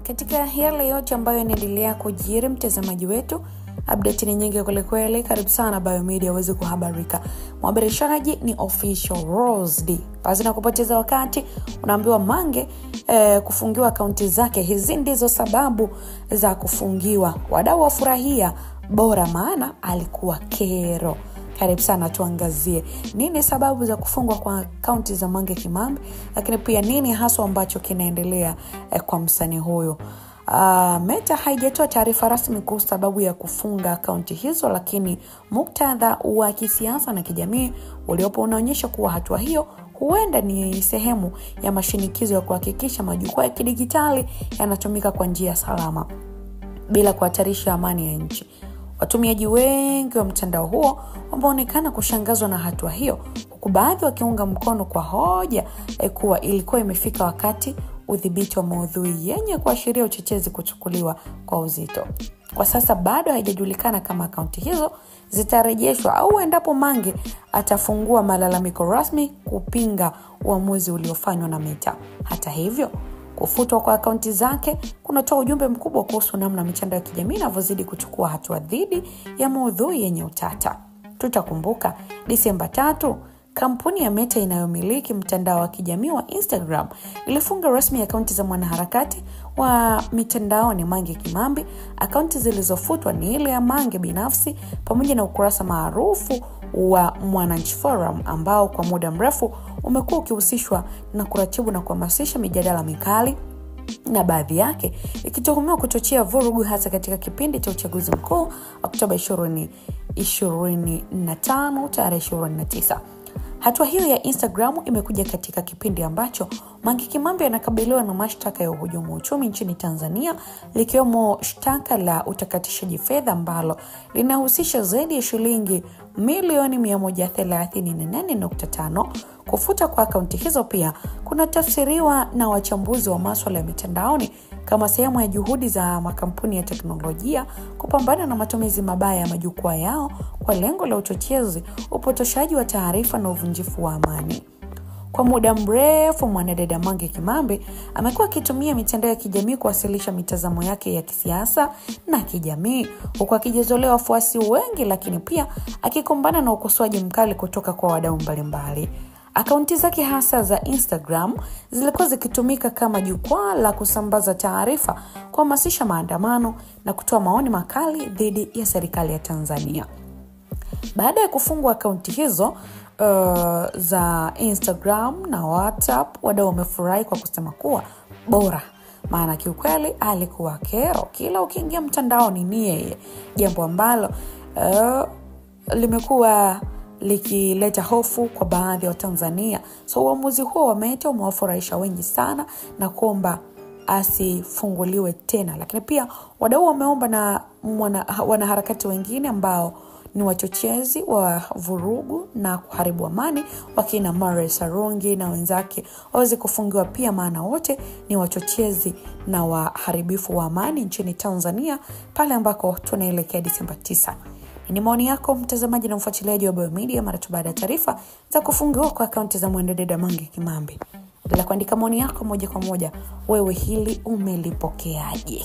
Katika yale yote ambayo yanaendelea kujiri, mtazamaji wetu, update ni nyingi kweli. Karibu sana Biomedia uweze kuhabarika. Mhabarishaji ni Official Rose D. Basi na kupoteza wakati, unaambiwa Mange kufungiwa akaunti zake. Hizi ndizo sababu za kufungiwa. Wadau wafurahia bora maana alikuwa kero. Karibu sana tuangazie nini sababu za kufungwa kwa akaunti za Mange Kimambi, lakini pia nini haswa ambacho kinaendelea kwa msanii huyo. Meta haijatoa taarifa rasmi kuhusu sababu ya kufunga akaunti hizo, lakini muktadha wa kisiasa na kijamii uliopo unaonyesha kuwa hatua hiyo huenda ni sehemu ya mashinikizo ya kuhakikisha majukwaa ya kidigitali yanatumika kwa njia salama bila kuhatarisha amani ya nchi. Watumiaji wengi wa mtandao huo wameonekana kushangazwa na hatua hiyo, huku baadhi wakiunga mkono kwa hoja kuwa ilikuwa imefika wakati udhibiti wa maudhui yenye kuashiria uchochezi kuchukuliwa kwa uzito. Kwa sasa bado haijajulikana kama akaunti hizo zitarejeshwa au endapo Mange atafungua malalamiko rasmi kupinga uamuzi uliofanywa na Meta. Hata hivyo, kufutwa kwa akaunti zake kunatoa ujumbe mkubwa kuhusu namna mitandao ya kijamii inavyozidi kuchukua hatua dhidi ya maudhui yenye utata. Tutakumbuka Disemba 3, kampuni ya Meta inayomiliki mtandao wa kijamii wa Instagram ilifunga rasmi akaunti za mwanaharakati wa mitandaoni Mange Kimambi. Akaunti zilizofutwa ni ile ya Mange binafsi pamoja na ukurasa maarufu wa Mwananchi Forum ambao kwa muda mrefu umekuwa ukihusishwa na kuratibu na kuhamasisha mijadala mikali, na baadhi yake ikituhumiwa kuchochea vurugu hasa katika kipindi cha uchaguzi mkuu Oktoba 2025 tarehe 29. Hatua hiyo ya Instagram imekuja katika kipindi ambacho Mange Kimambi anakabiliwa na mashtaka ya uhujumu uchumi nchini Tanzania, likiwemo shtaka la utakatishaji fedha ambalo linahusisha zaidi ya shilingi milioni 138.5. Kufuta kwa akaunti hizo pia kuna tafsiriwa na wachambuzi wa masuala ya mitandaoni kama sehemu ya juhudi za makampuni ya teknolojia kupambana na matumizi mabaya ya majukwaa yao kwa lengo la uchochezi, upotoshaji wa taarifa na uvunjifu wa amani. Kwa muda mrefu mwanadada Mange Kimambi amekuwa akitumia mitandao ya kijamii kuwasilisha mitazamo yake ya kisiasa na kijamii, huku akijizolea wafuasi wengi, lakini pia akikumbana na ukosoaji mkali kutoka kwa wadau mbalimbali. Akaunti zake hasa za Instagram zilikuwa zikitumika kama jukwaa la kusambaza taarifa, kuhamasisha maandamano na kutoa maoni makali dhidi ya serikali ya Tanzania. Baada ya kufungwa akaunti hizo za Instagram na WhatsApp, wadau wamefurahi kwa kusema kuwa bora, maana kiukweli alikuwa kero. Kila ukiingia mtandaoni ni yeye, jambo ambalo limekuwa likileta hofu kwa baadhi ya Tanzania. So uamuzi huo wa Meta umewafurahisha wengi sana na kuomba asifunguliwe tena. Lakini pia wadau wameomba na wanaharakati wengine ambao ni wachochezi wa vurugu na kuharibu amani, wakina Mare Sarungi na wenzake, waweze kufungiwa pia, maana wote ni wachochezi na waharibifu wa amani nchini Tanzania pale ambako tunaelekea Disemba 9. Ni maoni yako mtazamaji na mfuatiliaji wa Biomedia mara tu baada ya taarifa za kufungiwa kwa akaunti za mwanadada Mange Kimambi. Bila kuandika maoni yako moja kwa moja, wewe hili umelipokeaje?